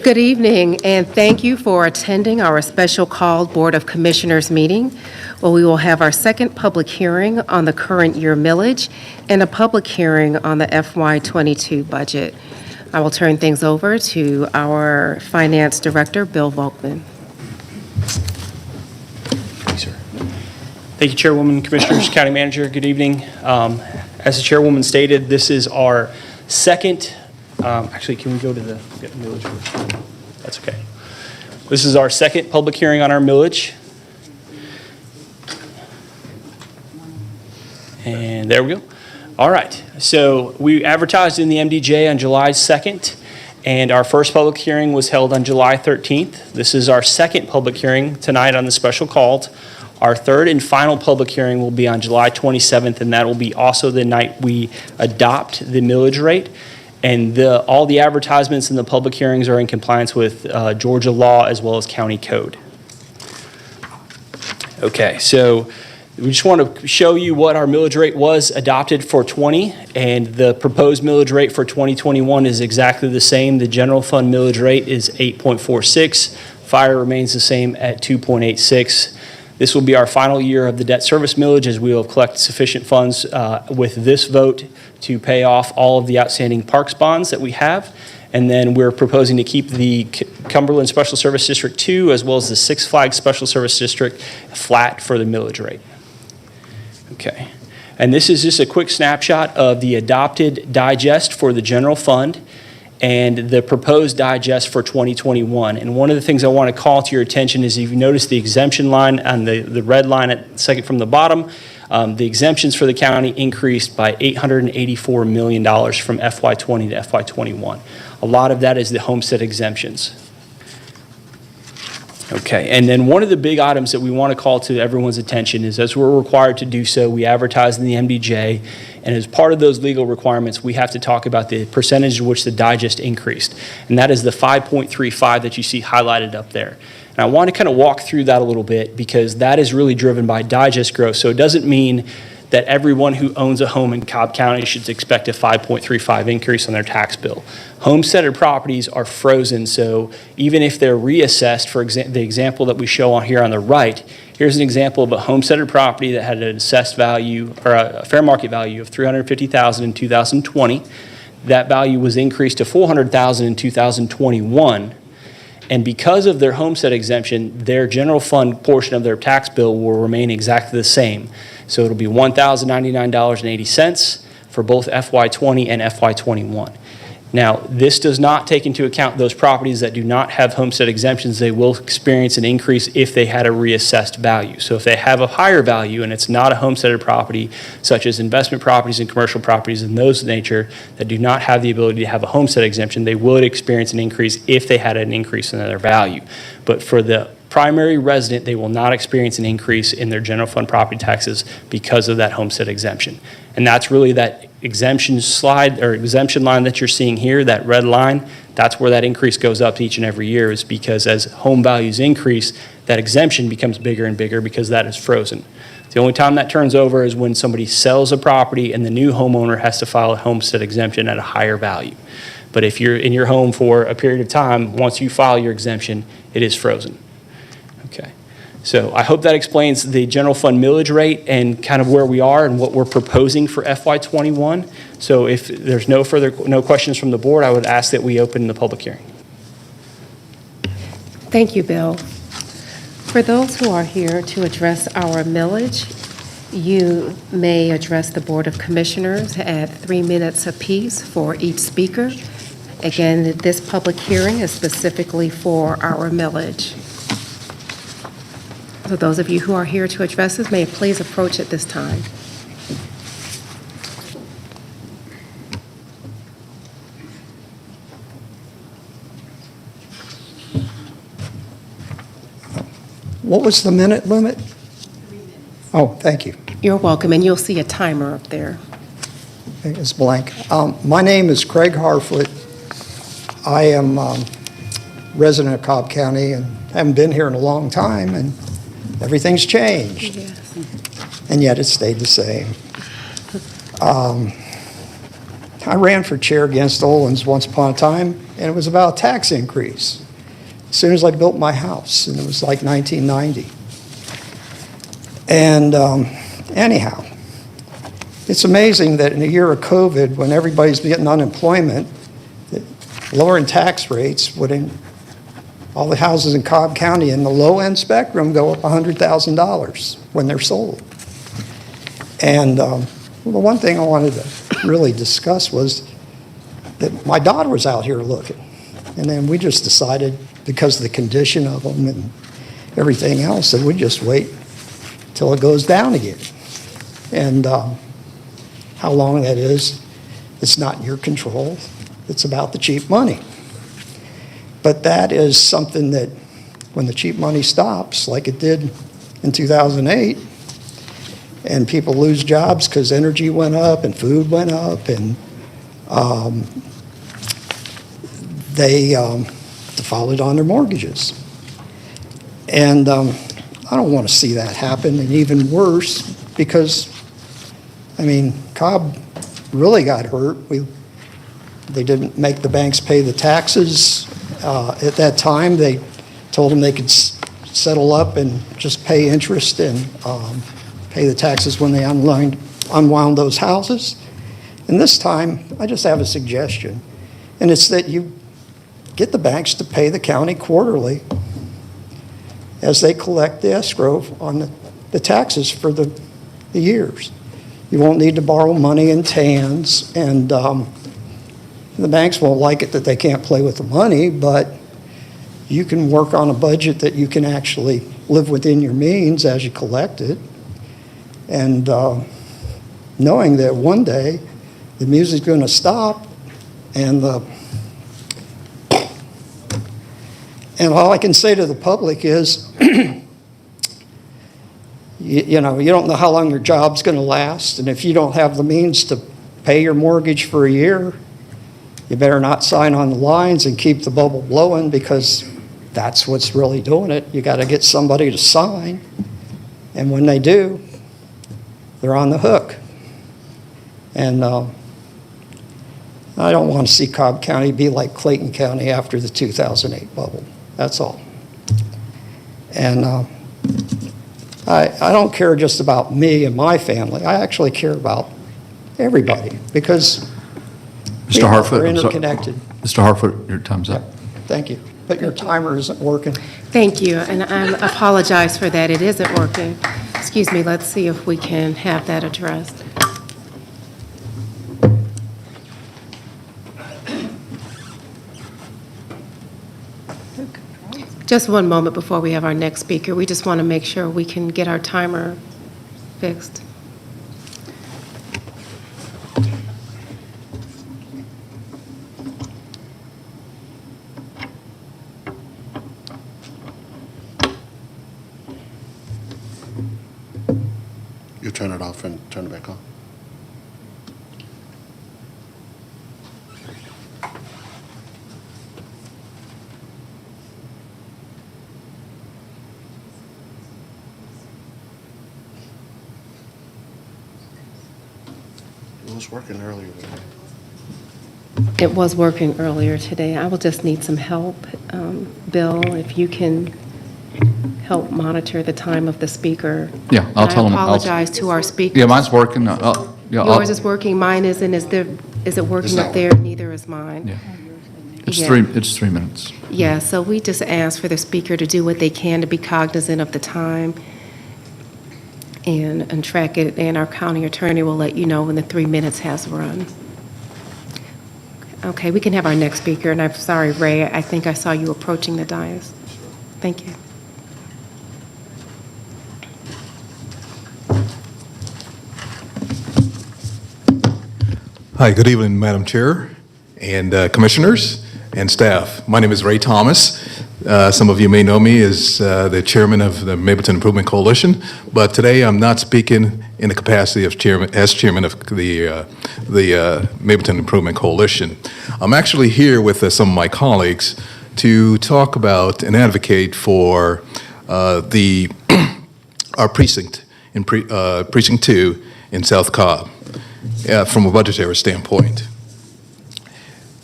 Good evening, and thank you for attending our special called Board of Commissioners meeting, where we will have our second public hearing on the current year millage and a public hearing on the FY22 budget. I will turn things over to our Finance Director, Bill Volkman. Thank you, sir. Thank you, Chairwoman, Commissioners, County Manager. Good evening. As the Chairwoman stated, this is our second. Actually, can we go to the millage first? That's okay. This is our second public hearing on our millage. And there we go. All right. So we advertised in the MDJ on July 2nd, and our first public hearing was held on July 13th. This is our second public hearing tonight on the special called. Our third and final public hearing will be on July 27th, and that will be also the night we adopt the millage rate. And all the advertisements and the public hearings are in compliance with Georgia law as well as county code. Okay, so we just want to show you what our millage rate was adopted for 20, and the proposed millage rate for 2021 is exactly the same. The general fund millage rate is 8.46. Fire remains the same at 2.86. This will be our final year of the debt service millage, as we will have collected sufficient funds with this vote to pay off all of the outstanding parks bonds that we have. And then we're proposing to keep the Cumberland Special Service District 2 as well as the Six Flags Special Service District flat for the millage rate. Okay. And this is just a quick snapshot of the adopted digest for the general fund and the proposed digest for 2021. And one of the things I want to call to your attention is if you notice the exemption line on the red line at second from the bottom, the exemptions for the county increased by $884 million from FY20 to FY21. A lot of that is the homestead exemptions. Okay, and then one of the big items that we want to call to everyone's attention is, as we're required to do so, we advertise in the MDJ, and as part of those legal requirements, we have to talk about the percentage in which the digest increased, and that is the 5.35 that you see highlighted up there. And I want to kind of walk through that a little bit because that is really driven by digest growth, so it doesn't mean that everyone who owns a home in Cobb County should expect a 5.35 increase on their tax bill. Homesteaded properties are frozen, so even if they're reassessed, for the example that we show on here on the right, here's an example of a homesteaded property that had an assessed value or a fair market value of $350,000 in 2020. That value was increased to $400,000 in 2021. And because of their homestead exemption, their general fund portion of their tax bill will remain exactly the same. So it'll be $1,099.80 for both FY20 and FY21. Now, this does not take into account those properties that do not have homestead exemptions. They will experience an increase if they had a reassessed value. So if they have a higher value and it's not a homesteaded property, such as investment properties and commercial properties and those of nature that do not have the ability to have a homestead exemption, they would experience an increase if they had an increase in their value. But for the primary resident, they will not experience an increase in their general fund property taxes because of that homestead exemption. And that's really that exemption slide or exemption line that you're seeing here, that red line. That's where that increase goes up each and every year, is because as home values increase, that exemption becomes bigger and bigger because that is frozen. The only time that turns over is when somebody sells a property and the new homeowner has to file a homestead exemption at a higher value. But if you're in your home for a period of time, once you file your exemption, it is frozen. Okay. So I hope that explains the general fund millage rate and kind of where we are and what we're proposing for FY21. So if there's no questions from the board, I would ask that we open the public hearing. Thank you, Bill. For those who are here to address our millage, you may address the Board of Commissioners at 3 minutes apiece for each speaker. Again, this public hearing is specifically for our millage. So those of you who are here to address us may please approach at this time. What was the minute limit? 3 minutes. Oh, thank you. You're welcome, and you'll see a timer up there. It's blank. My name is Craig Harfoot. I am resident of Cobb County and haven't been here in a long time, and everything's changed. Yes. And yet it stayed the same. I ran for chair against Olins once upon a time, and it was about a tax increase as soon as I built my house, and it was like 1990. And anyhow, it's amazing that in a year of COVID, when everybody's getting unemployment, that lowering tax rates would, all the houses in Cobb County in the low-end spectrum go up $100,000 when they're sold. And well, the one thing I wanted to really discuss was that my daughter was out here looking. And then we just decided, because of the condition of them and everything else, that we'd just wait till it goes down again. And how long that is, it's not in your control. It's about the cheap money. But that is something that when the cheap money stops, like it did in 2008, and people lose jobs because energy went up and food went up, and they defaulted on their mortgages. And I don't want to see that happen, and even worse, because, I mean, Cobb really got hurt. They didn't make the banks pay the taxes. At that time, they told them they could settle up and just pay interest and pay the taxes when they unwound those houses. And this time, I just have a suggestion, and it's that you get the banks to pay the county quarterly as they collect the escrow on the taxes for the years. You won't need to borrow money in TANs, and the banks won't like it that they can't play with the money, but you can work on a budget that you can actually live within your means as you collect it. And knowing that one day the music's going to stop, and all I can say to the public is, you know, you don't know how long your job's going to last, and if you don't have the means to pay your mortgage for a year, you better not sign on the lines and keep the bubble blowing, because that's what's really doing it. You got to get somebody to sign, and when they do, they're on the hook. And I don't want to see Cobb County be like Clayton County after the 2008 bubble. That's all. And I don't care just about me and my family. I actually care about everybody, because Mr. Harfoot, we're I'm sorry. interconnected. Mr. Harfoot, your time's up. Thank you. But your timer isn't working. Thank you, and I apologize for that. It isn't working. Excuse me, let's see if we can have that addressed. Just one moment before we have our next speaker. We just want to make sure we can get our timer fixed. You turn it off and turn it back on. It was working earlier today. It was working earlier today. I will just need some help. Bill, if you can help monitor the time of the speaker. Yeah, I'll tell him. I apologize to our speakers. Yeah, mine's working. Yours is working, mine isn't. Is it working up there? Neither is mine. Yeah. It's Yeah. 3 minutes. Yeah, so we just ask for the speaker to do what they can to be cognizant of the time and track it, and our county attorney will let you know when the 3 minutes has run. Okay, we can have our next speaker, and I'm sorry, Ray, I think I saw you approaching the dais. Thank you. Hi, good evening, Madam Chair and Commissioners and staff. My name is Ray Thomas. Some of you may know me as the chairman of the Mapleton Improvement Coalition, but today I'm not speaking in the capacity of chairman of the Mapleton Improvement Coalition. I'm actually here with some of my colleagues to talk about and advocate for our precinct Precinct 2 in South Cobb from a budgetary standpoint.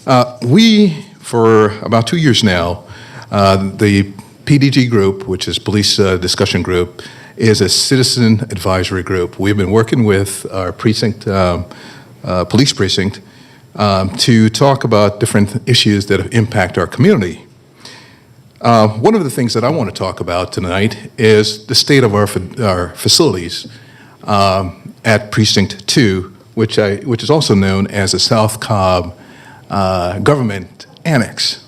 For about 2 years now, the PDG group, which is Police Discussion Group, is a citizen advisory group. We've been working with our precinct, police precinct, to talk about different issues that impact our community. One of the things that I want to talk about tonight is the state of our facilities at Precinct 2, which is also known as the South Cobb Government Annex.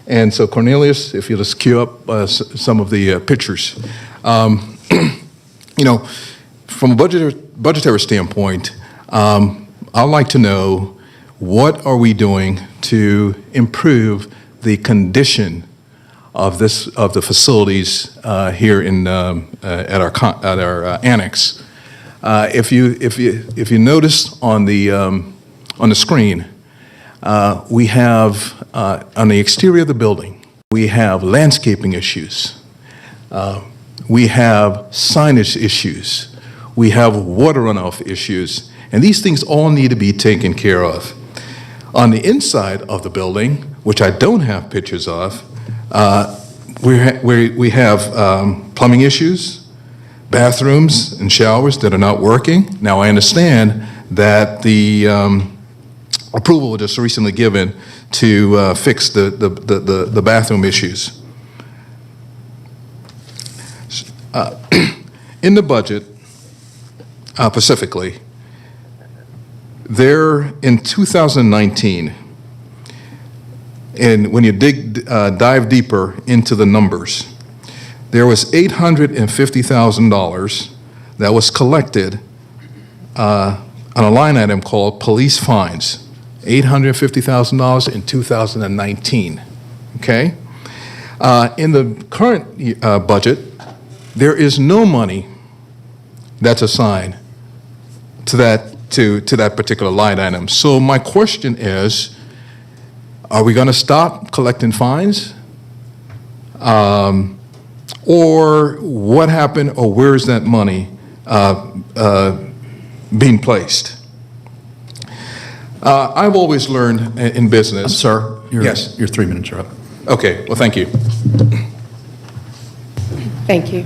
And so Cornelius, if you'll just cue up some of the pictures. You know, from a budgetary standpoint, I'd like to know, what are we doing to improve the condition of the facilities here at our annex? If you notice on the screen, we have on the exterior of the building, we have landscaping issues. We have signage issues. We have water runoff issues. And these things all need to be taken care of. On the inside of the building, which I don't have pictures of, we have plumbing issues, bathrooms and showers that are not working. Now, I understand that the approval was just recently given to fix the bathroom issues. In the budget, specifically, there in 2019, and when you dive deeper into the numbers, there was $850,000 that was collected on a line item called police fines. $850,000 in 2019. Okay? In the current budget, there is no money that's assigned to that particular line item. So my question is, are we going to stop collecting fines? Or what happened, or where is that money being placed? I've always learned in business. Sir, Yes. your 3 minutes are up. Okay, well, thank you. Thank you.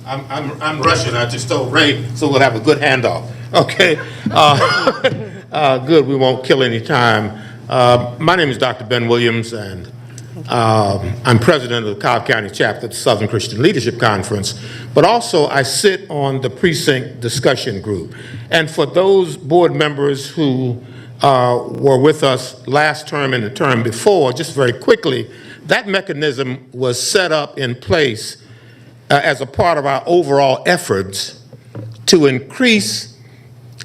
I'm rushing. I just told Ray, so we'll have a good handoff. Okay. Good. We won't kill any time. My name is Dr. Ben Williams, and I'm president of the Cobb County Chapter of the Southern Christian Leadership Conference, but also I sit on the precinct discussion group. And for those board members who were with us last term and the term before, just very quickly, that mechanism was set up in place as a part of our overall efforts to increase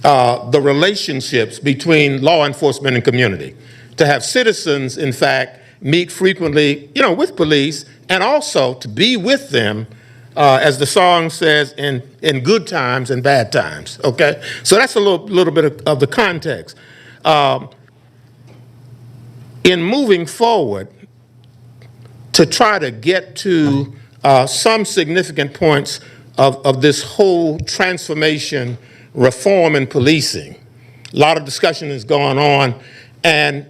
the relationships between law enforcement and community, to have citizens, in fact, meet frequently, with police, and also to be with them, as the song says, in good times and bad times, okay? So that's a little bit of the context. In moving forward, to try to get to some significant points of this whole transformation, reform in policing, a lot of discussion is going on, and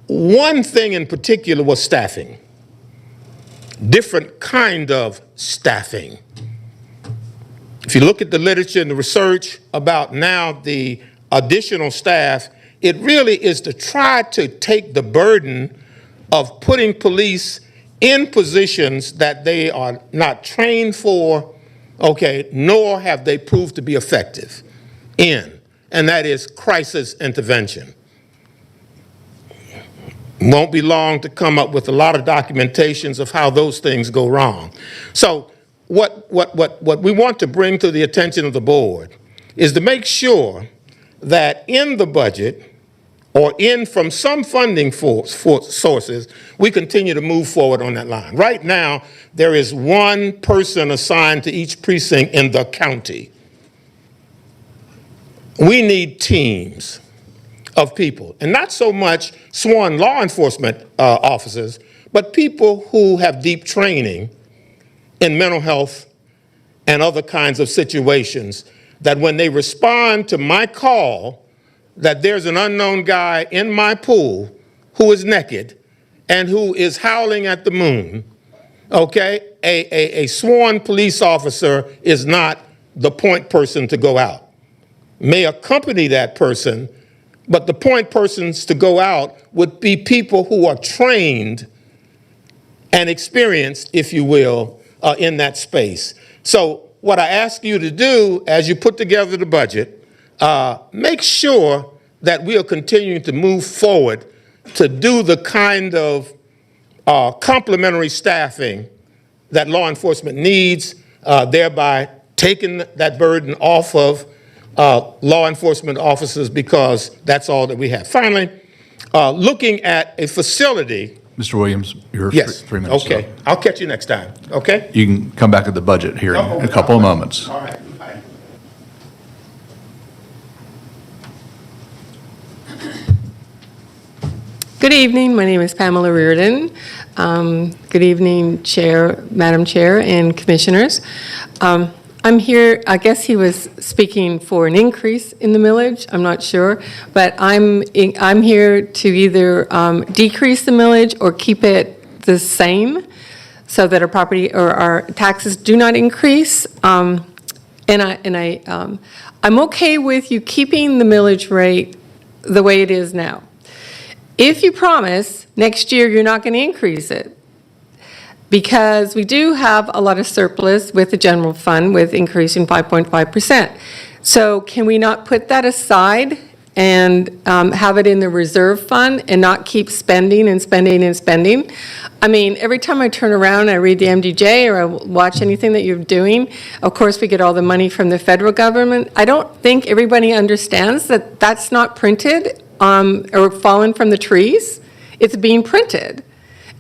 one thing in particular was staffing. Different kind of staffing. If you look at the literature and the research about now the additional staff, it really is to try to take the burden of putting police in positions that they are not trained for, okay, nor have they proved to be effective in, and that is crisis intervention. Won't be long to come up with a lot of documentations of how those things go wrong. So what we want to bring to the attention of the board is to make sure that in the budget, or in from some funding sources, we continue to move forward on that line. Right now, there is one person assigned to each precinct in the county. We need teams of people, and not so much sworn law enforcement officers, but people who have deep training in mental health and other kinds of situations that when they respond to my call that there's an unknown guy in my pool who is naked and who is howling at the moon, okay, a sworn police officer is not the point person to go out. May accompany that person, but the point persons to go out would be people who are trained and experienced, if you will, in that space. So what I ask you to do as you put together the budget, make sure that we are continuing to move forward to do the kind of complementary staffing that law enforcement needs, thereby taking that burden off of law enforcement officers, because that's all that we have. Finally, looking at a facility. Mr. Williams, your Yes. 3 minutes. Okay. I'll catch you next time. Okay? You can come back to the budget hearing in a couple of moments. All right. Bye. Good evening. My name is Pamela Reardon. Good evening, Madam Chair, and Commissioners. I'm here, I guess he was speaking for an increase in the millage, I'm not sure, but I'm here to either decrease the millage or keep it the same so that our property or our taxes do not increase. I'm okay with you keeping the millage rate the way it is now. If you promise next year you're not going to increase it, because we do have a lot of surplus with the general fund with increasing 5.5%. So can we not put that aside and have it in the reserve fund and not keep spending and spending and spending? I mean, every time I turn around, I read the MDJ or I watch anything that you're doing, of course we get all the money from the federal government. I don't think everybody understands that that's not printed or fallen from the trees. It's being printed.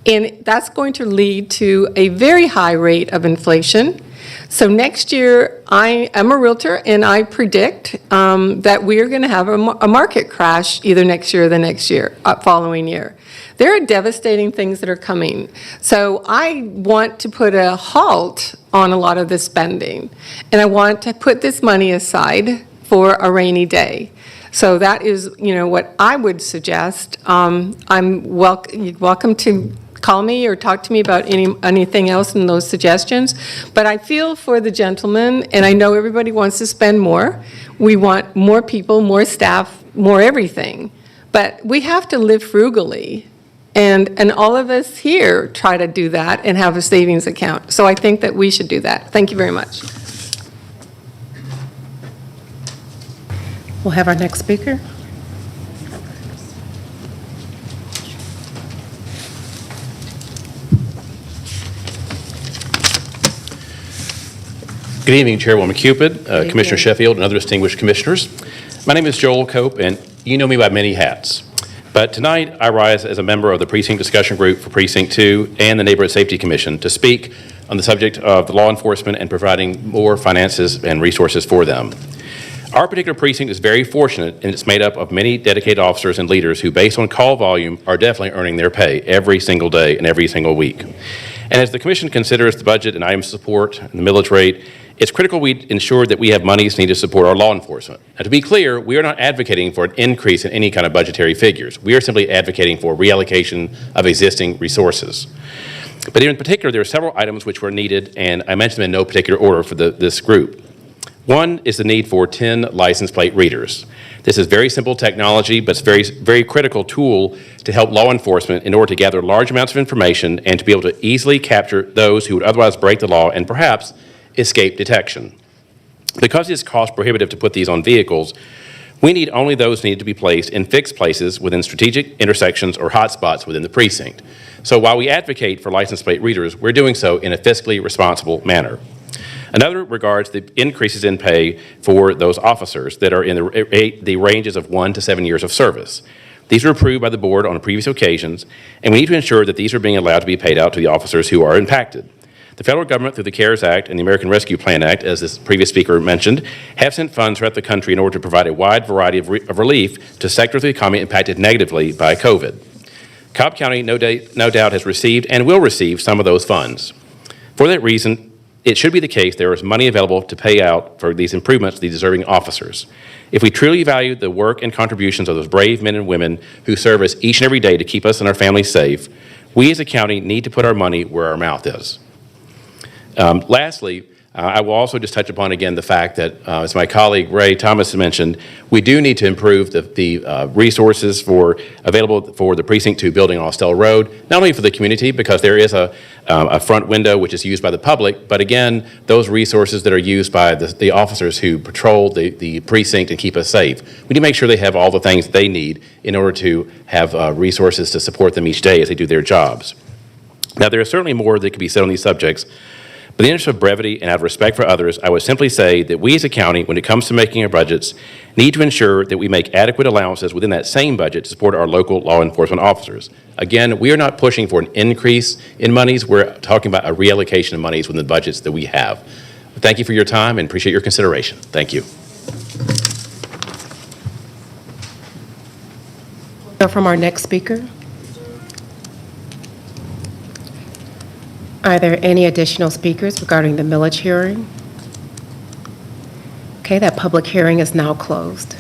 And that's going to lead to a very high rate of inflation. So next year, I am a realtor, and I predict that we are going to have a market crash either next year or the next year, following year. There are devastating things that are coming. So I want to put a halt on a lot of the spending, and I want to put this money aside for a rainy day. So that is, what I would suggest. I'm welcome to call me or talk to me about anything else in those suggestions. But I feel for the gentleman, and I know everybody wants to spend more. We want more people, more staff, more everything. But we have to live frugally. And all of us here try to do that and have a savings account. So I think that we should do that. Thank you very much. We'll have our next speaker. Good evening, Chairwoman Cupid, Commissioner Sheffield, and other distinguished commissioners. My name is Joel Cope, and you know me by many hats. But tonight, I rise as a member of the Precinct Discussion Group for Precinct 2 and the Neighborhood Safety Commission to speak on the subject of the law enforcement and providing more finances and resources for them. Our particular precinct is very fortunate, and it's made up of many dedicated officers and leaders who, based on call volume, are definitely earning their pay every single day and every single week. And as the Commission considers the budget and items of support and the millage rate, it's critical we ensure that we have monies needed to support our law enforcement. Now, to be clear, we are not advocating for an increase in any kind of budgetary figures. We are simply advocating for reallocation of existing resources. But in particular, there are several items which were needed, and I mentioned them in no particular order for this group. One is the need for 10 license plate readers. This is very simple technology, but it's a very critical tool to help law enforcement in order to gather large amounts of information and to be able to easily capture those who would otherwise break the law and perhaps escape detection. Because it's cost prohibitive to put these on vehicles, we need only those needed to be placed in fixed places within strategic intersections or hotspots within the precinct. So while we advocate for license plate readers, we're doing so in a fiscally responsible manner. Another regards the increases in pay for those officers that are in the ranges of 1 to 7 years of service. These were approved by the board on previous occasions, and we need to ensure that these are being allowed to be paid out to the officers who are impacted. The federal government, through the CARES Act and the American Rescue Plan Act, as this previous speaker mentioned, have sent funds throughout the country in order to provide a wide variety of relief to sectors of the economy impacted negatively by COVID. Cobb County, no doubt, has received and will receive some of those funds. For that reason, it should be the case there is money available to pay out for these improvements to the deserving officers. If we truly value the work and contributions of those brave men and women who serve us each and every day to keep us and our families safe, we as a county need to put our money where our mouth is. Lastly, I will also just touch upon again the fact that, as my colleague Ray Thomas mentioned, we do need to improve the resources available for the Precinct 2 building on Austell Road, not only for the community, because there is a front window which is used by the public, but again, those resources that are used by the officers who patrol the precinct and keep us safe. We need to make sure they have all the things they need in order to have resources to support them each day as they do their jobs. Now, there is certainly more that could be said on these subjects, but in the interest of brevity and out of respect for others, I would simply say that we as a county, when it comes to making our budgets, need to ensure that we make adequate allowances within that same budget to support our local law enforcement officers. Again, we are not pushing for an increase in monies. We're talking about a reallocation of monies within the budgets that we have. But thank you for your time and appreciate your consideration. Thank you. From our next speaker. Are there any additional speakers regarding the millage hearing? Okay, that public hearing is now closed.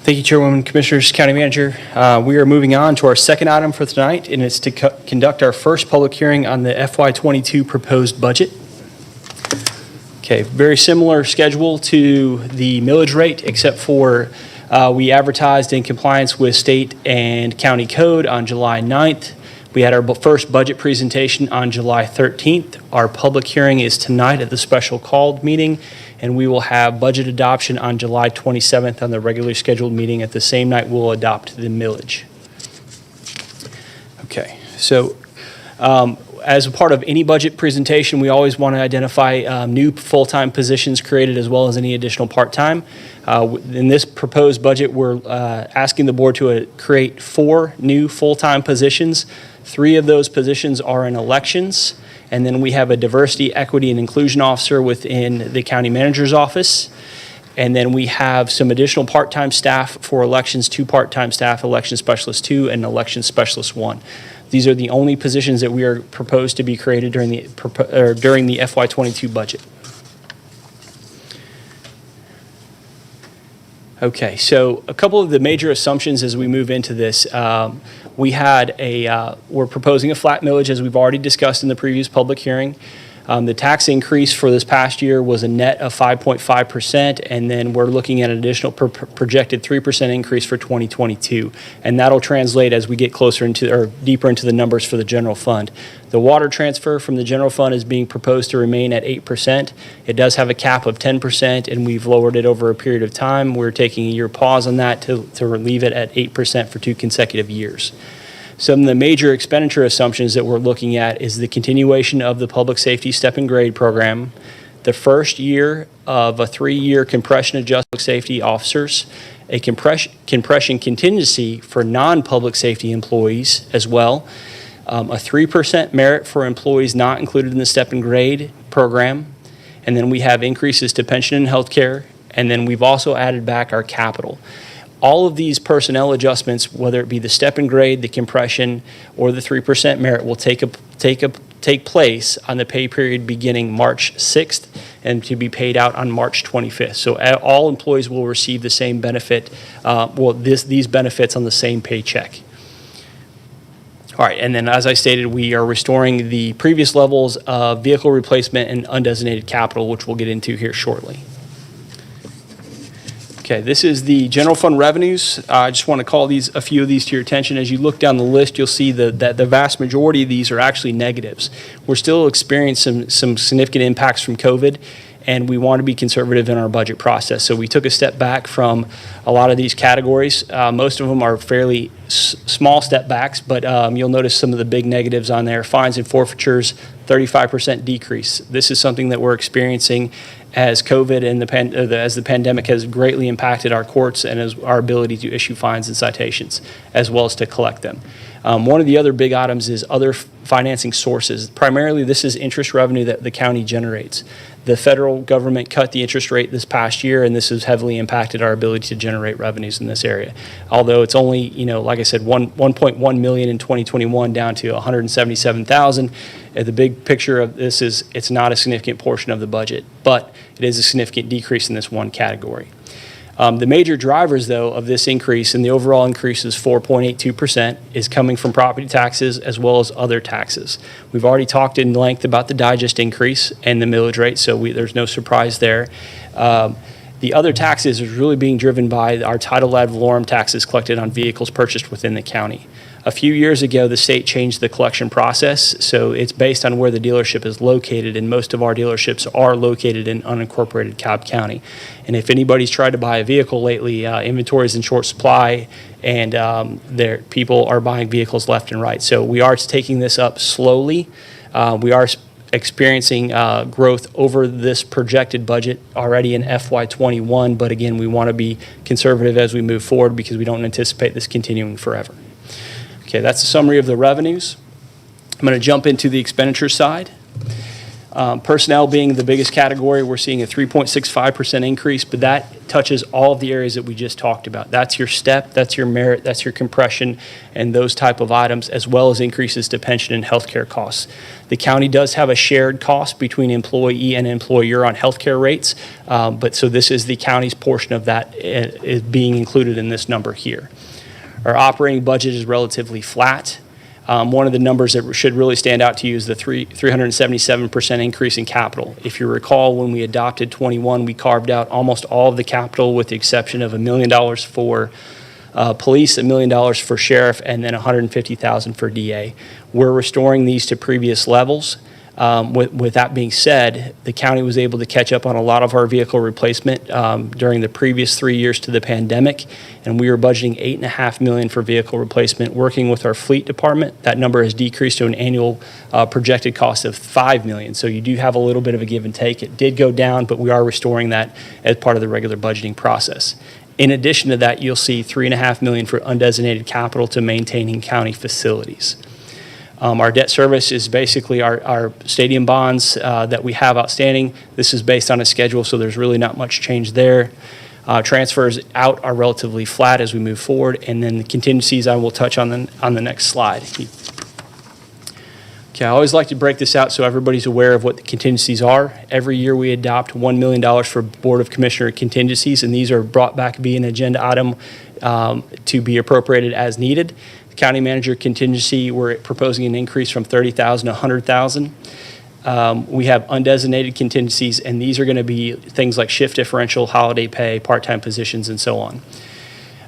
Thank you, Chairwoman, Commissioners, County Manager. We are moving on to our second item for tonight, and it's to conduct our first public hearing on the FY22 proposed budget. Okay, very similar schedule to the millage rate, except for we advertised in compliance with state and county code on July 9th. We had our first budget presentation on July 13th. Our public hearing is tonight at the special called meeting, and we will have budget adoption on July 27th on the regularly scheduled meeting. At the same night, we'll adopt the millage. Okay, so as a part of any budget presentation, we always want to identify new full-time positions created as well as any additional part-time. In this proposed budget, we're asking the board to create 4 new full-time positions. 3 of those positions are in elections, and then we have a diversity, equity, and inclusion officer within the county manager's office. And then we have some additional part-time staff for elections, 2 part-time staff, election specialist 2 and election specialist 1. These are the only positions that we are proposed to be created during the FY22 budget. Okay, so a couple of the major assumptions as we move into this. We're proposing a flat millage, as we've already discussed in the previous public hearing. The tax increase for this past year was a net of 5.5%, and then we're looking at an additional projected 3% increase for 2022. And that'll translate as we get closer into or deeper into the numbers for the general fund. The water transfer from the general fund is being proposed to remain at 8%. It does have a cap of 10%, and we've lowered it over a period of time. We're taking a year pause on that to leave it at 8% for 2 consecutive years. Some of the major expenditure assumptions that we're looking at is the continuation of the public safety step and grade program, the first year of a 3-year compression adjusted public safety officers, a compression contingency for non-public safety employees as well, a 3% merit for employees not included in the step and grade program, and then we have increases to pension and health care, and then we've also added back our capital. All of these personnel adjustments, whether it be the step and grade, the compression, or the 3% merit, will take place on the pay period beginning March 6th and to be paid out on March 25th. So all employees will receive the same benefit, these benefits on the same paycheck. All right, and then as I stated, we are restoring the previous levels of vehicle replacement and undesignated capital, which we'll get into here shortly. Okay, this is the general fund revenues. I just want to call a few of these to your attention. As you look down the list, you'll see that the vast majority of these are actually negatives. We're still experiencing some significant impacts from COVID, and we want to be conservative in our budget process. So we took a step back from a lot of these categories. Most of them are fairly small step backs, but you'll notice some of the big negatives on there. Fines and forfeitures, 35% decrease. This is something that we're experiencing as COVID and as the pandemic has greatly impacted our courts and as our ability to issue fines and citations, as well as to collect them. One of the other big items is other financing sources. Primarily, this is interest revenue that the county generates. The federal government cut the interest rate this past year, and this has heavily impacted our ability to generate revenues in this area. Although it's only, like I said, 1.1 million in 2021 down to 177,000. The big picture of this is it's not a significant portion of the budget, but it is a significant decrease in this one category. The major drivers, though, of this increase, and the overall increase is 4.82%, is coming from property taxes as well as other taxes. We've already talked in length about the digest increase and the millage rate, so there's no surprise there. The other taxes is really being driven by our title ad valorem taxes collected on vehicles purchased within the county. A few years ago, the state changed the collection process, so it's based on where the dealership is located, and most of our dealerships are located in unincorporated Cobb County. And if anybody's tried to buy a vehicle lately, inventory is in short supply, and people are buying vehicles left and right. So we are taking this up slowly. We are experiencing growth over this projected budget already in FY21, but again, we want to be conservative as we move forward because we don't anticipate this continuing forever. Okay, that's a summary of the revenues. I'm going to jump into the expenditure side. Personnel being the biggest category, we're seeing a 3.65% increase, but that touches all of the areas that we just talked about. That's your step, that's your merit, that's your compression, and those type of items, as well as increases to pension and healthcare costs. The county does have a shared cost between employee and employer on healthcare rates, but so this is the county's portion of that is being included in this number here. Our operating budget is relatively flat. One of the numbers that should really stand out to you is the 377% increase in capital. If you recall, when we adopted 21, we carved out almost all of the capital with the exception of $1 million for police, $1 million for sheriff, and then $150,000 for DA. We're restoring these to previous levels. With that being said, the county was able to catch up on a lot of our vehicle replacement during the previous 3 years to the pandemic, and we were budgeting $8.5 million for vehicle replacement. Working with our fleet department, that number has decreased to an annual projected cost of $5 million. So you do have a little bit of a give and take. It did go down, but we are restoring that as part of the regular budgeting process. In addition to that, you'll see $3.5 million for undesignated capital to maintaining county facilities. Our debt service is basically our stadium bonds that we have outstanding. This is based on a schedule, so there's really not much change there. Transfers out are relatively flat as we move forward, and then the contingencies I will touch on the next slide. Okay, I always like to break this out so everybody's aware of what the contingencies are. Every year we adopt $1 million for Board of Commissioner contingencies, and these are brought back via an agenda item to be appropriated as needed. County manager contingency, we're proposing an increase from $30,000 to $100,000. We have undesignated contingencies, and these are going to be things like shift differential, holiday pay, part-time positions, and so on.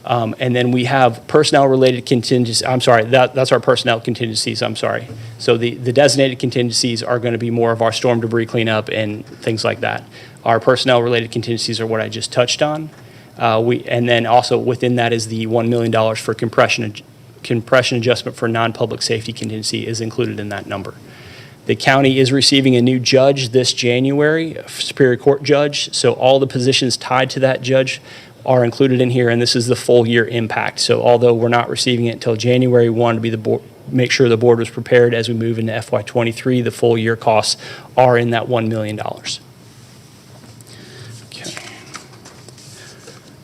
And then we have personnel-related contingencies. I'm sorry, that's our personnel contingencies. I'm sorry. So the designated contingencies are going to be more of our storm debris cleanup and things like that. Our personnel-related contingencies are what I just touched on. And then also within that is the $1 million for compression adjustment for non-public safety contingency is included in that number. The county is receiving a new judge this January, a Superior Court judge, so all the positions tied to that judge are included in here, and this is the full year impact. So although we're not receiving it until January, we wanted to be make sure the board was prepared as we move into FY23. The full year costs are in that $1 million.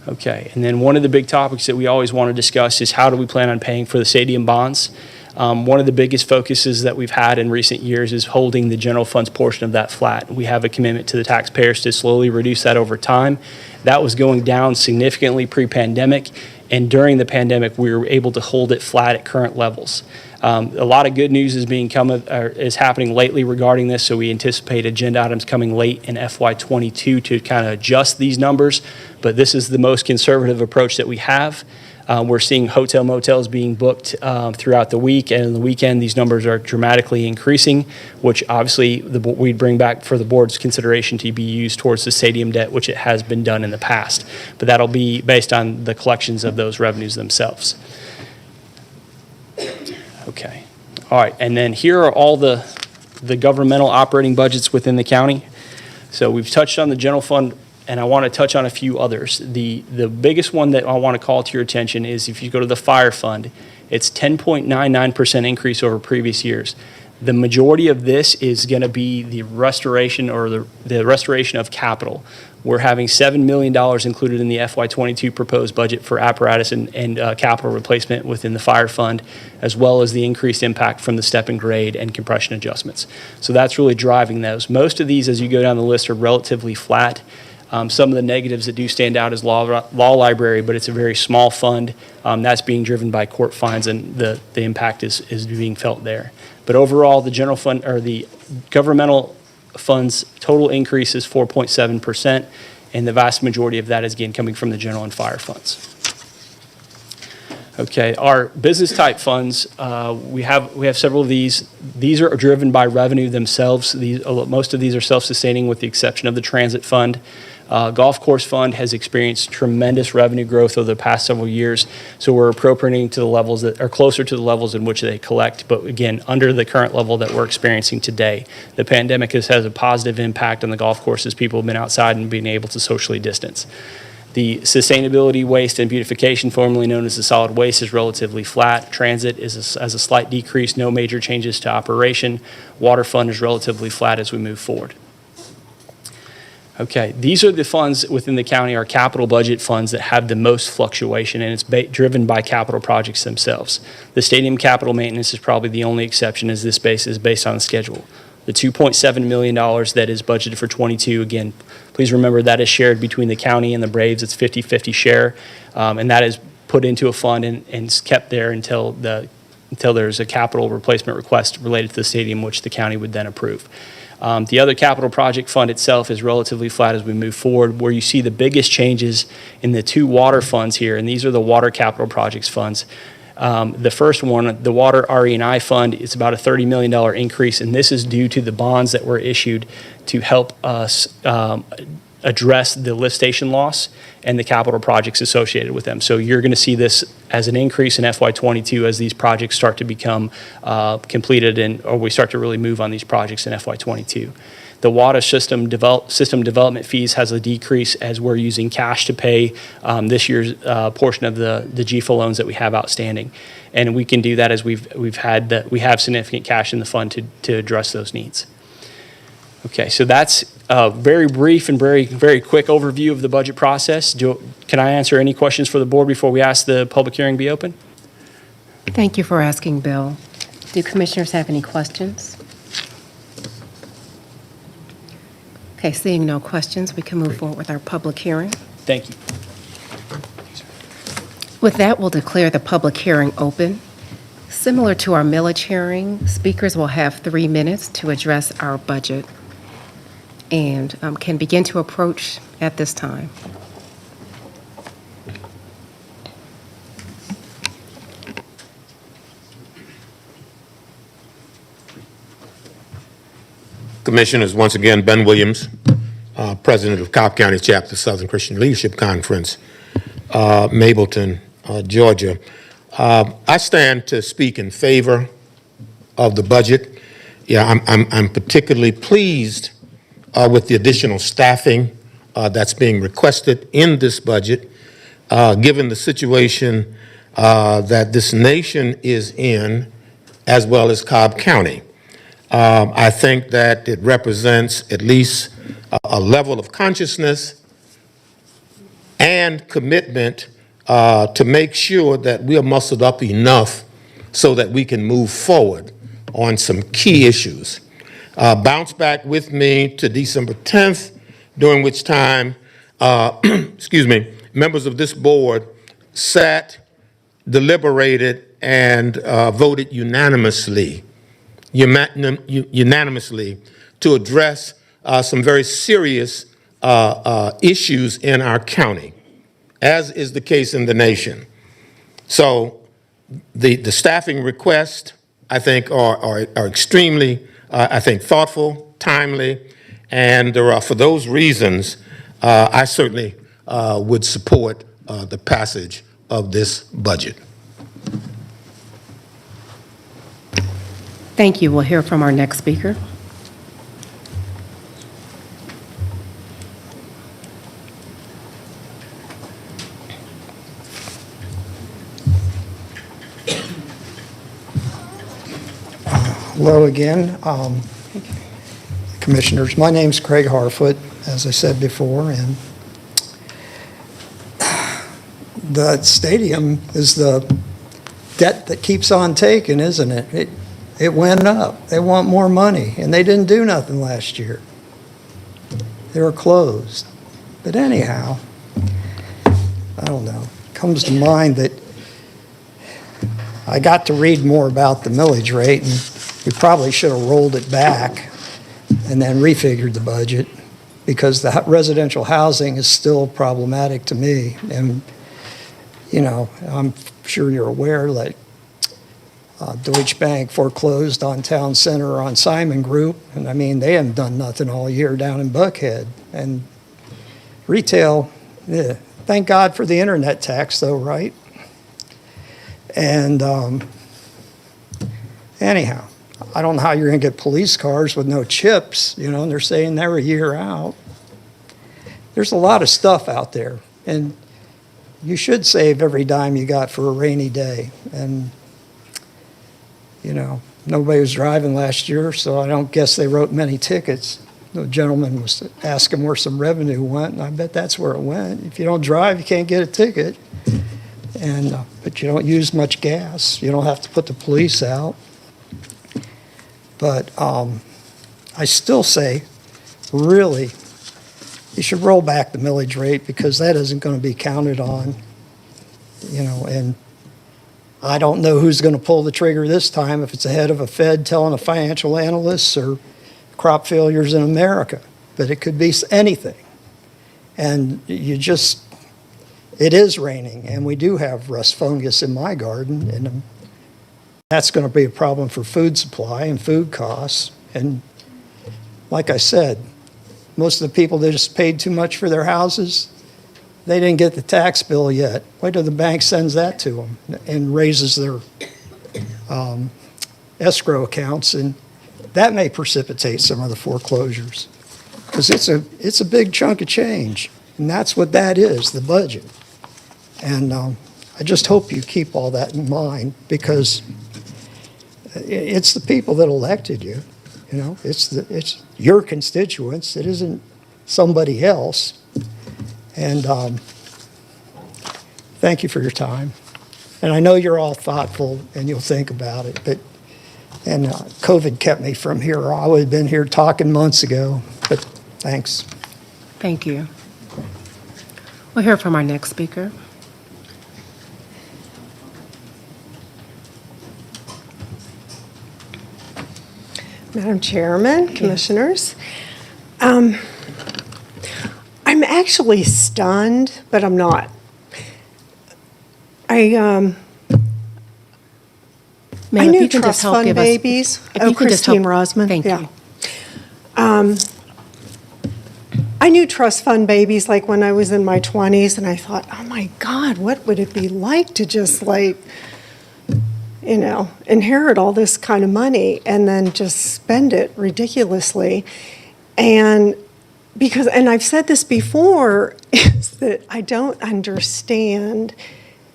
Okay, and then one of the big topics that we always want to discuss is how do we plan on paying for the stadium bonds? One of the biggest focuses that we've had in recent years is holding the general funds portion of that flat. We have a commitment to the taxpayers to slowly reduce that over time. That was going down significantly pre-pandemic, and during the pandemic, we were able to hold it flat at current levels. A lot of good news is happening lately regarding this, so we anticipate agenda items coming late in FY22 to kind of adjust these numbers, but this is the most conservative approach that we have. We're seeing hotel motels being booked throughout the week, and on the weekend these numbers are dramatically increasing, which obviously we'd bring back for the board's consideration to be used towards the stadium debt, which it has been done in the past. But that'll be based on the collections of those revenues themselves. Okay. All right, and then here are all the governmental operating budgets within the county. So we've touched on the general fund and I want to touch on a few others. The biggest one that I want to call to your attention is if you go to the fire fund, it's 10.99% increase over previous years. The majority of this is going to be the restoration or the restoration of capital. We're having $7 million included in the FY22 proposed budget for apparatus and capital replacement within the fire fund, as well as the increased impact from the step and grade and compression adjustments. So that's really driving those. Most of these, as you go down the list, are relatively flat. Some of the negatives that do stand out is law library, but it's a very small fund. That's being driven by court fines, and the impact is being felt there. But overall, the general fund or the governmental funds total increase is 4.7%, and the vast majority of that is again coming from the general and fire funds. Okay, our business type funds, we have several of these. These are driven by revenue themselves. Most of these are self-sustaining with the exception of the transit fund. Golf course fund has experienced tremendous revenue growth over the past several years, so we're appropriating to the levels that are closer to the levels in which they collect, but again, under the current level that we're experiencing today. The pandemic has a positive impact on the golf courses. People have been outside and being able to socially distance. The sustainability waste and beautification, formerly known as the solid waste, is relatively flat. Transit has a slight decrease, no major changes to operation. Water fund is relatively flat as we move forward. Okay, these are the funds within the county, our capital budget funds that have the most fluctuation, and it's driven by capital projects themselves. The stadium capital maintenance is probably the only exception, as this base is based on the schedule. The $2.7 million that is budgeted for 22, again, please remember that is shared between the county and the Braves. It's 50-50 share, and that is put into a fund and is kept there until there's a capital replacement request related to the stadium, which the county would then approve. The other capital project fund itself is relatively flat as we move forward. Where you see the biggest changes in the two water funds here, and these are the water capital projects funds. The first one, the water RE&I fund, it's about a $30 million increase, and this is due to the bonds that were issued to help us address the lift station loss and the capital projects associated with them. So you're going to see this as an increase in FY22 as these projects start to become completed or we start to really move on these projects in FY22. The water system development fees has a decrease as we're using cash to pay this year's portion of the GFA loans that we have outstanding. And we can do that as we have significant cash in the fund to address those needs. Okay, so that's a very brief and very, very quick overview of the budget process. Can I answer any questions for the board before we ask the public hearing be open? Thank you for asking, Bill. Do commissioners have any questions? Okay, seeing no questions, we can move forward with our public hearing. Thank you. With that, we'll declare the public hearing open. Similar to our millage hearing, speakers will have 3 minutes to address our budget and can begin to approach at this time. Commissioners, once again, Ben Williams, President of Cobb County Chapter, Southern Christian Leadership Conference, Mableton, Georgia. I stand to speak in favor of the budget. Yeah, I'm particularly pleased with the additional staffing that's being requested in this budget, given the situation that this nation is in, as well as Cobb County. I think that it represents at least a level of consciousness and commitment to make sure that we are muscled up enough so that we can move forward on some key issues. Bounce back with me to December 10th, during which time, members of this board sat, deliberated, and voted unanimously to address some very serious issues in our county, as is the case in the nation. So the staffing requests, I think, are extremely, thoughtful, timely, and for those reasons, I certainly would support the passage of this budget. Thank you. We'll hear from our next speaker. Hello again. Commissioners, my name's Craig Harfoot, as I said before, and the stadium is the debt that keeps on taking, isn't it? It went up. They want more money, and they didn't do nothing last year. They were closed. But anyhow, I don't know. It comes to mind that I got to read more about the millage rate, and we probably should have rolled it back and then refigured the budget, because the residential housing is still problematic to me. And, you know, I'm sure you're aware that Deutsche Bank foreclosed on Town Center on Simon Group, and I mean, they haven't done nothing all year down in Buckhead. And retail, yeah, thank God for the internet tax though, right? And anyhow, I don't know how you're going to get police cars with no chips, you know, and they're saying they're a year out. There's a lot of stuff out there, and you should save every dime you got for a rainy day. And, you know, nobody was driving last year, so I don't guess they wrote many tickets. The gentleman was asking where some revenue went, and I bet that's where it went. If you don't drive, you can't get a ticket. And but you don't use much gas. You don't have to put the police out. But I still say, really, you should roll back the millage rate, because that isn't going to be counted on, you know, and I don't know who's going to pull the trigger this time, if it's the head of a Fed telling a financial analyst or crop failures in America, but it could be anything. And you just, it is raining, and we do have rust fungus in my garden, and that's going to be a problem for food supply and food costs. And like I said, most of the people that just paid too much for their houses, they didn't get the tax bill yet. Wait till the bank sends that to them and raises their escrow accounts, and that may precipitate some of the foreclosures, because it's a big chunk of change, and that's what that is, the budget. And I just hope you keep all that in mind, because it's the people that elected you. You know, it's your constituents. It isn't somebody else. And thank you for your time. And I know you're all thoughtful and you'll think about it. But COVID kept me from here. I would have been here talking months ago. But thanks. Thank you. We'll hear from our next speaker. Madam Chairman, Commissioners, I'm actually stunned, but I'm not. Ma'am, I if knew you can just trust help fund give us- babies. if you can just Christine help- Rosman. Thank Yeah. you. I knew trust fund babies like when I was in my 20s, and I thought, oh my God, what would it be like to just like, you know, inherit all this kind of money and then just spend it ridiculously. And I've said this before, is that I don't understand.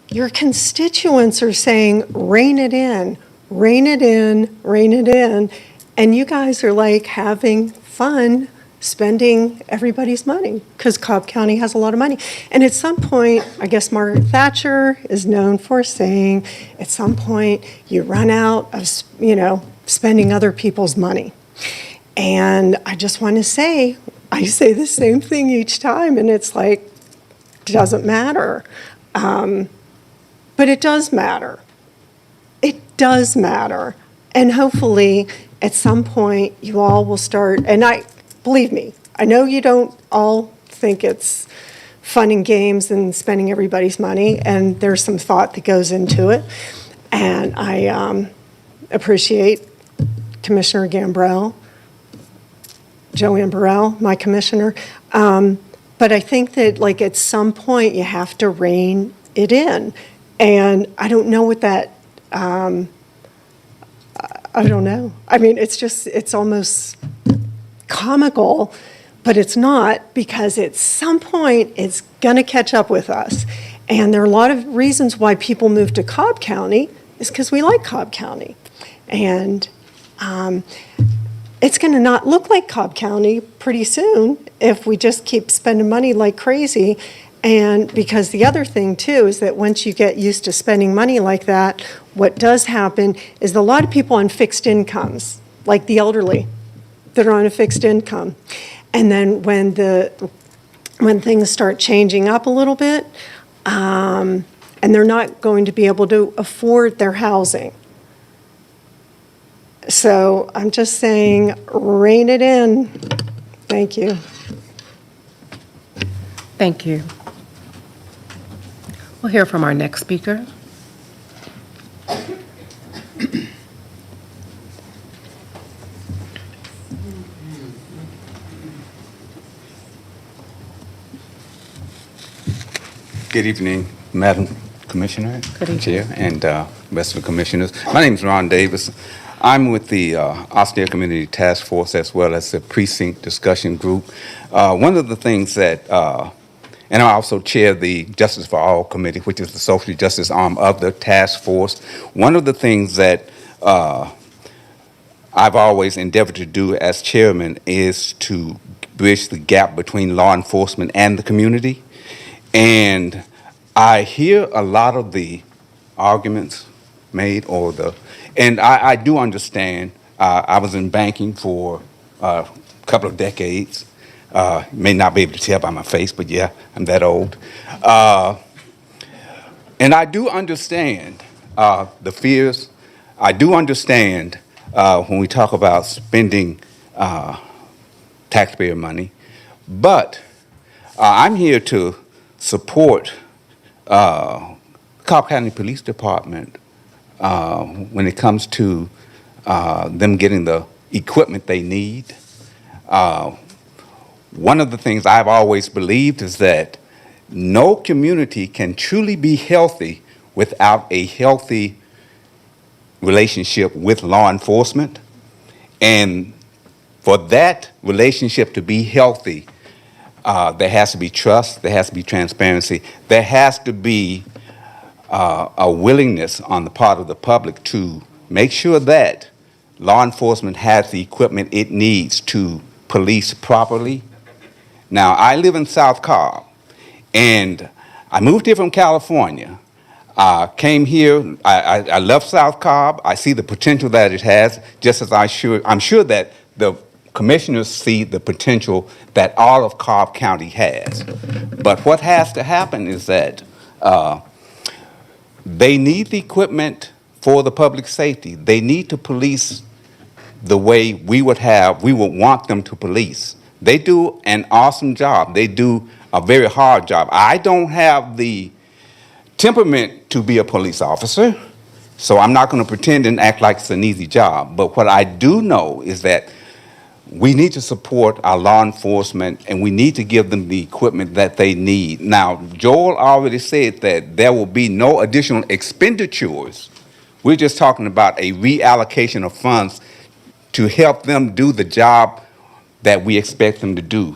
Your constituents are saying, rein it in, rein it in, rein it in. And you guys are like having fun spending everybody's money, because Cobb County has a lot of money. And at some point, I guess Margaret Thatcher is known for saying, at some point, you run out of, you know, spending other people's money. And I just want to say, I say the same thing each time, and it's like, it doesn't matter. But it does matter. It does matter. And hopefully, at some point, you all will start, and believe me, I know you don't all think it's fun and games and spending everybody's money, and there's some thought that goes into it. And I appreciate Commissioner Gambrell, Joanne Burrell, my commissioner. But I think that, like, at some point, you have to rein it in. And I don't know what that, I don't know. I mean, it's almost comical, but it's not, because at some point it's going to catch up with us. And there are a lot of reasons why people move to Cobb County is because we like Cobb County. And It's going to not look like Cobb County pretty soon if we just keep spending money like crazy. And because the other thing too is that once you get used to spending money like that, what does happen is a lot of people on fixed incomes, like the elderly that are on a fixed income. And then when things start changing up a little bit, and they're not going to be able to afford their housing. So I'm just saying, rein it in. Thank you. Thank you. We'll hear from our next speaker. Good evening, Madam Commissioner, Good evening. Chair, and rest of the commissioners. My name is Ron Davis. I'm with the Austin Community Task Force as well as the Precinct Discussion Group. One of the things that, and I also chair the Justice for All Committee, which is the social justice arm of the task force. One of the things that I've always endeavored to do as chairman is to bridge the gap between law enforcement and the community. And I hear a lot of the arguments made and I do understand. I was in banking for a couple of decades. May not be able to tell by my face, but yeah, I'm that old. And I do understand the fears. I do understand when we talk about spending taxpayer money. But I'm here to support Cobb County Police Department when it comes to them getting the equipment they need. One of the things I've always believed is that no community can truly be healthy without a healthy relationship with law enforcement. And for that relationship to be healthy, there has to be trust, there has to be transparency, there has to be a willingness on the part of the public to make sure that law enforcement has the equipment it needs to police properly. Now, I live in South Cobb, and I moved here from California. Came here, I love South Cobb. I see the potential that it has, just as I'm sure that the commissioners see the potential that all of Cobb County has. But what has to happen is that they need the equipment for the public safety. They need to police the way we would want them to police. They do an awesome job. They do a very hard job. I don't have the temperament to be a police officer, so I'm not going to pretend and act like it's an easy job. But what I do know is that we need to support our law enforcement, and we need to give them the equipment that they need. Now, Joel already said that there will be no additional expenditures. We're just talking about a reallocation of funds to help them do the job that we expect them to do,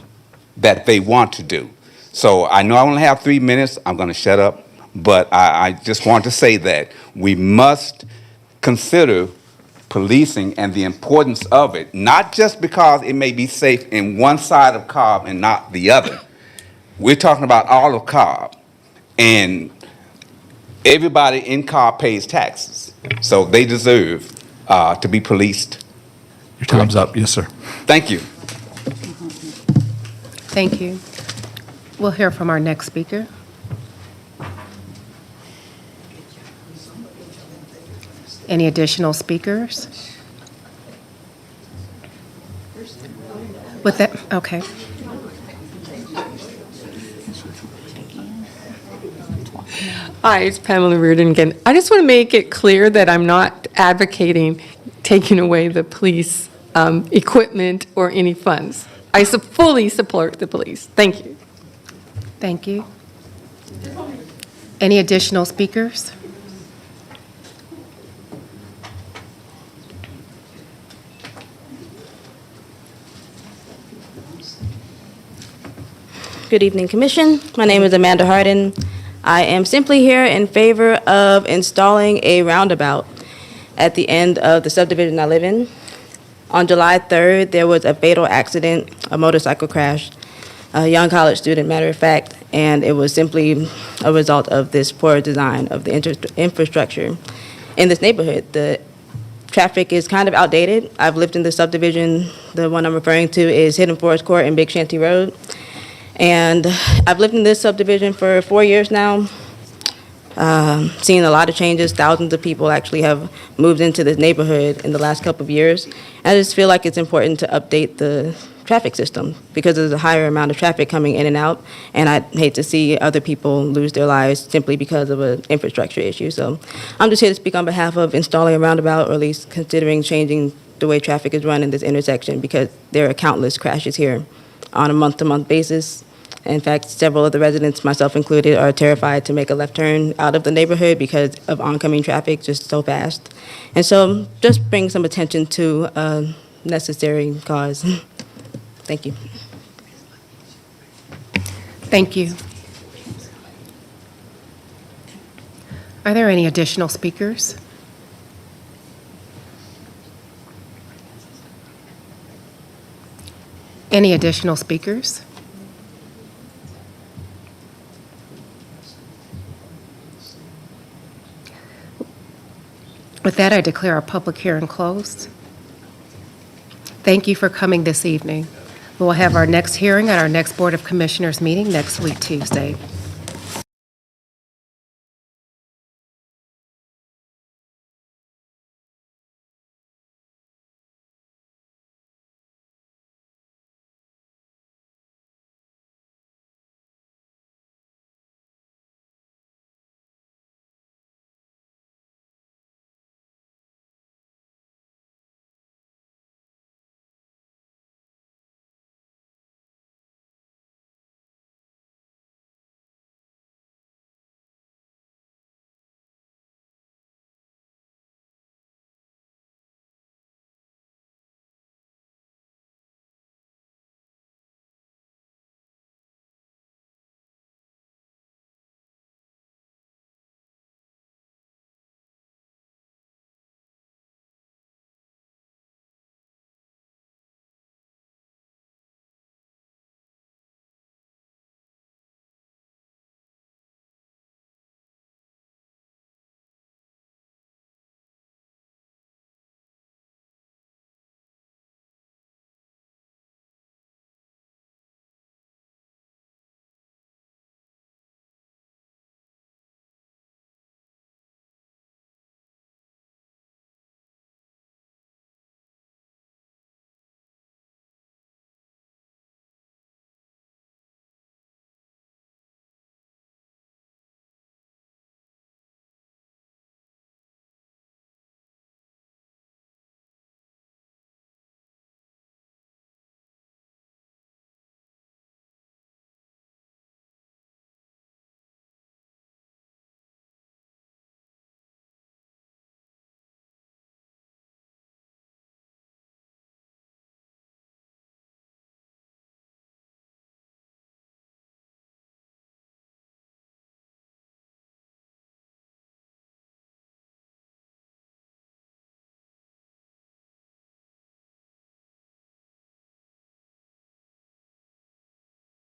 that they want to do. So I know I only have 3 minutes. I'm going to shut up. But I just want to say that we must consider policing and the importance of it, not just because it may be safe in one side of Cobb and not the other. We're talking about all of Cobb, and everybody in Cobb pays taxes, so they deserve to be policed. Your time's up. Yes, sir. Thank you. Thank you. We'll hear from our next speaker. Any additional speakers? With that, okay. Hi, it's Pamela Reardon again. I just want to make it clear that I'm not advocating taking away the police equipment or any funds. I fully support the police. Thank you. Thank you. Any additional speakers? Good evening, Commission. My name is Amanda Harden. I am simply here in favor of installing a roundabout at the end of the subdivision I live in. On July 3rd, there was a fatal accident, a motorcycle crash, a young college student, matter of fact, and it was simply a result of this poor design of the infrastructure in this neighborhood. The traffic is kind of outdated. I've lived in the subdivision. The one I'm referring to is Hidden Forest Court and Big Shanty Road. And I've lived in this subdivision for 4 years now. Seen a lot of changes. Thousands of people actually have moved into this neighborhood in the last couple of years. I just feel like it's important to update the traffic system because there's a higher amount of traffic coming in and out, and I'd hate to see other people lose their lives simply because of an infrastructure issue. So I'm just here to speak on behalf of installing a roundabout, or at least considering changing the way traffic is run in this intersection, because there are countless crashes here on a month-to-month basis. In fact, several of the residents, myself included, are terrified to make a left turn out of the neighborhood because of oncoming traffic just so fast. And so just bring some attention to a necessary cause. Thank you. Thank you. Are there any additional speakers? Any additional speakers? With that, I declare our public hearing closed. Thank you for coming this evening. We will have our next hearing at our next Board of Commissioners meeting next week, Tuesday.